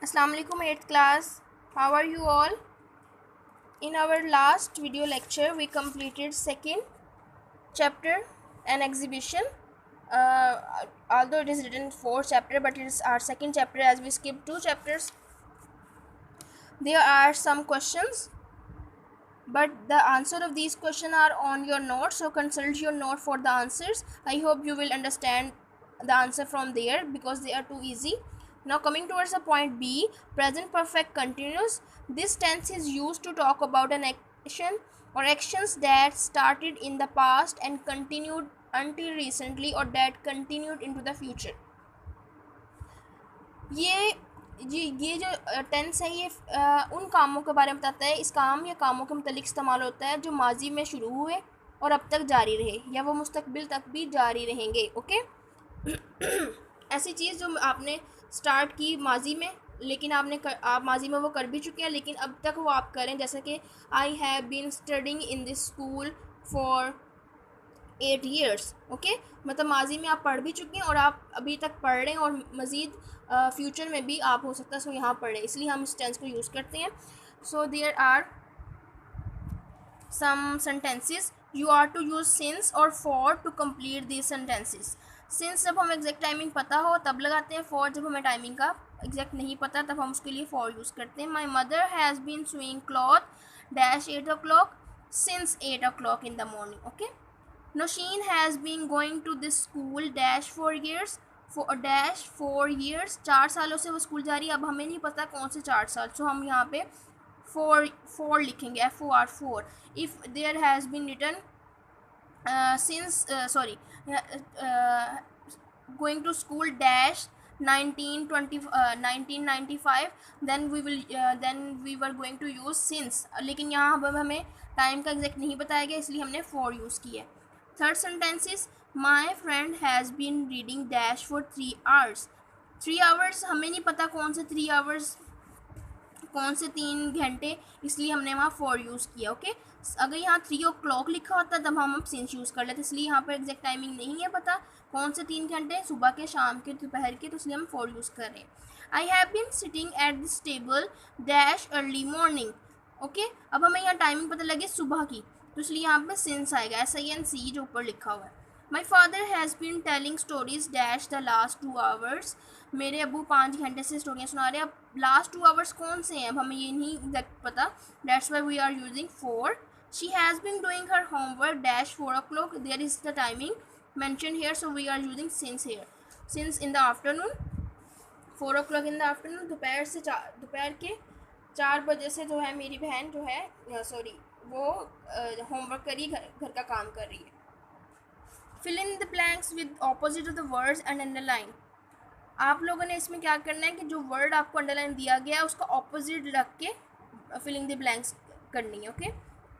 Assalamu alaikum 8th class. How are you all? In our last video lecture we completed second chapter an exhibition. Uh, Although it is written fourth chapter, but it is our second chapter as we skipped two chapters. There are some questions, but the answer of these questions are on your notes, so consult your note for the answers. I hope you will understand the answer from there because they are too easy. Now coming towards the point B, present perfect continuous. This tense is used to talk about an action or actions that started in the past and continued until recently or that continued into the future. ये ये जो tense है ये उन कामों के बारे में बताता है, इस काम या कामों के मतलब इस्तेमाल होता है जो माजी में शुरू हुए और अब तक जारी रहे या वो मुस्तकबिल तक भी जारी रहेंगे। ओके ऐसी चीज़ जो आपने स्टार्ट की माजी में, लेकिन आप माजी में वो कर भी चुके हैं लेकिन अब तक वो आप करें, जैसे कि I have been studying in this school for 8 years। Okay, मतलब माजी में आप पढ़ भी चुके हैं और आप अभी तक पढ़ रहे हैं और मज़ीद फ्यूचर में भी आप हो सकता है सो यहाँ पढ़ रहे हैं, इसलिए हम इस टेंस को यूज़ करते हैं। So there are some sentences you are to use since और for to complete this sentences. Since जब हमें एग्जैक्ट टाइमिंग पता हो तब लगाते हैं, फॉर जब हमें टाइमिंग का एग्जैक्ट नहीं पता तब हम उसके लिए फॉर यूज़ करते हैं। My mother has been sewing cloth dash 8 o'clock since 8 o'clock in the morning। Okay, Nosheen has been going to this school dash 4 years for dash 4 years। 4 सालों से वो स्कूल जा रही है। अब हमें नहीं पता कौन से 4 साल, सो हम यहाँ पे फोर लिखेंगे, FOR 4। If there has been written since going to school dash 1995 then we were going to use since, लेकिन यहाँ अब हमें टाइम का एग्जैक्ट नहीं बताया गया इसलिए हमने फॉर यूज़ किया है। Third sentence is my friend has been reading dash for 3 hours। 3 hours हमें नहीं पता कौन से 3 hours, कौन से 3 घंटे, इसलिए हमने वहाँ फॉर यूज़ किया। ओके, अगर यहाँ 3 o'clock लिखा होता तब हम सिंस यूज़ कर लेते, इसलिए यहाँ पर एग्जैक्ट टाइमिंग नहीं है पता कौन से 3 घंटे, सुबह के, शाम के, दोपहर के, तो इसलिए हम फॉर यूज़ कर रहे हैं। I have been sitting at this table dash early morning. Okay, अब हमें यहाँ टाइमिंग पता लगे सुबह की, तो इसलिए यहाँ पे सिंस आएगा, SINC जो ऊपर लिखा हुआ है। My father has been telling stories dash the last 2 hours। मेरे अबू 5 घंटे से स्टोरियाँ सुना रहे हैं। अब लास्ट 2 hours कौन से हैं अब हमें ये नहीं एग्जैक्ट पता, that's why we are using for. She has been doing her homework dash 4 o'clock, there is the timing mention here, so we are using since here. Since in the afternoon, 4 o'clock in the afternoon, दोपहर के 4 बजे से जो है मेरी बहन जो है वो होमवर्क करी, घर का काम कर रही है। Fill in the blanks with opposite of the words and underline. आप लोगों ने इसमें क्या करना है कि जो वर्ड आपको अंडरलाइन दिया गया है उसका ऑपोजिट रख के फिलिंग द ब्लैंक्स करनी है। Okay,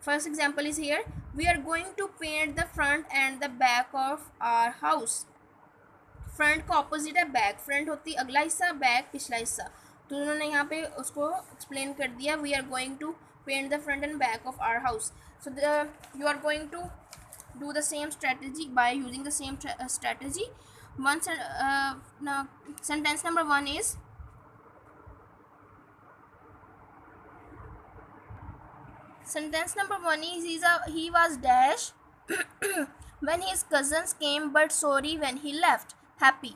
first example is here, we are going to paint the front and the back of our house. Front का ऑपोजिट है बैक, फ्रंट होती अगला हिस्सा, बैक पिछला हिस्सा, तो उन्होंने यहाँ पे उसको एक्सप्लेन कर दिया, we are going to paint the front and back of our house. So you are going to do the same strategy by using the same strategy. Now sentence number 1 is, he was dash when his cousins came but sorry when he left। happy,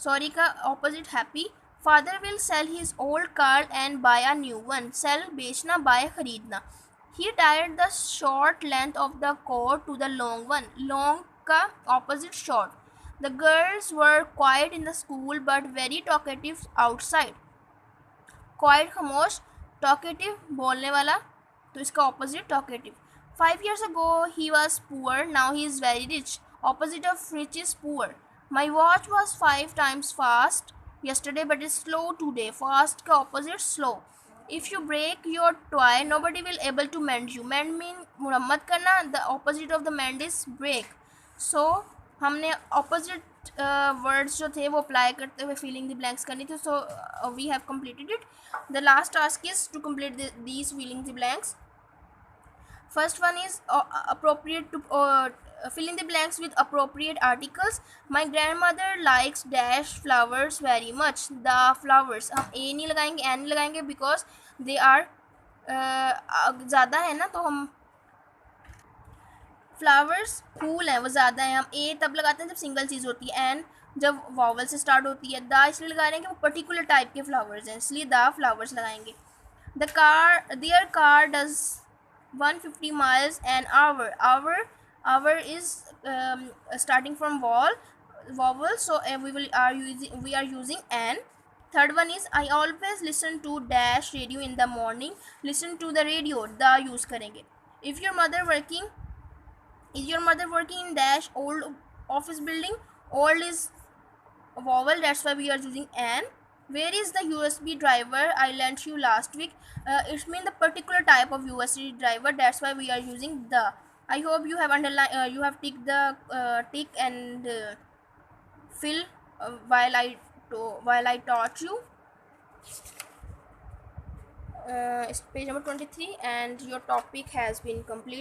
sorry का opposite happy। father will sell his old car and buy a new one। sell बेचना, buy खरीदना। he tied the short length of the coat to the long one। long का opposite short। the girls were quiet in the school but very talkative outside। quiet खामोश, talkative बोलने वाला, तो इसका opposite talkative। 5 years ago he was poor, now he is very rich। opposite of rich is poor। my watch was 5 times fast yesterday but is slow today। fast का opposite slow। if you break your toy nobody will able to mend you। mend mean मुरम्मत करना, the opposite of the mend is break। so हमने opposite words जो थे वो apply करते हुए filling the blanks करनी थी, so we have completed it। the last task is to complete these filling the blanks। first one is appropriate to fill in the blanks with appropriate articles. My grandmother likes dash flowers very much. The flowers, हम a नहीं लगाएंगे, n नहीं लगाएंगे, because they are ज़्यादा है ना, तो हम फ्लावर्स फूल हैं वो ज़्यादा हैं, हम ए तब लगाते हैं जब सिंगल चीज़ होती है, एन जब वॉवल से स्टार्ट होती है, द इसलिए लगा रहे हैं कि वो पर्टिकुलर टाइप के फ्लावर्स हैं, इसलिए द फ्लावर्स लगाएंगे. The car their car does 150 miles an hour. Hour is starting from vowel, so we are using an. Third one is I always listen to dash radio in the morning. Listen to the radio, the use करेंगे. If your mother working Is your mother working in dash old office building? Old is vowel, that's why we are using an. Where is the USB driver I lent you last week? It means the particular type of USB driver, that's why we are using the. I hope you have underlined, you have ticked the tick and fill while I taught you. It's page number 23 and your topic has been complete.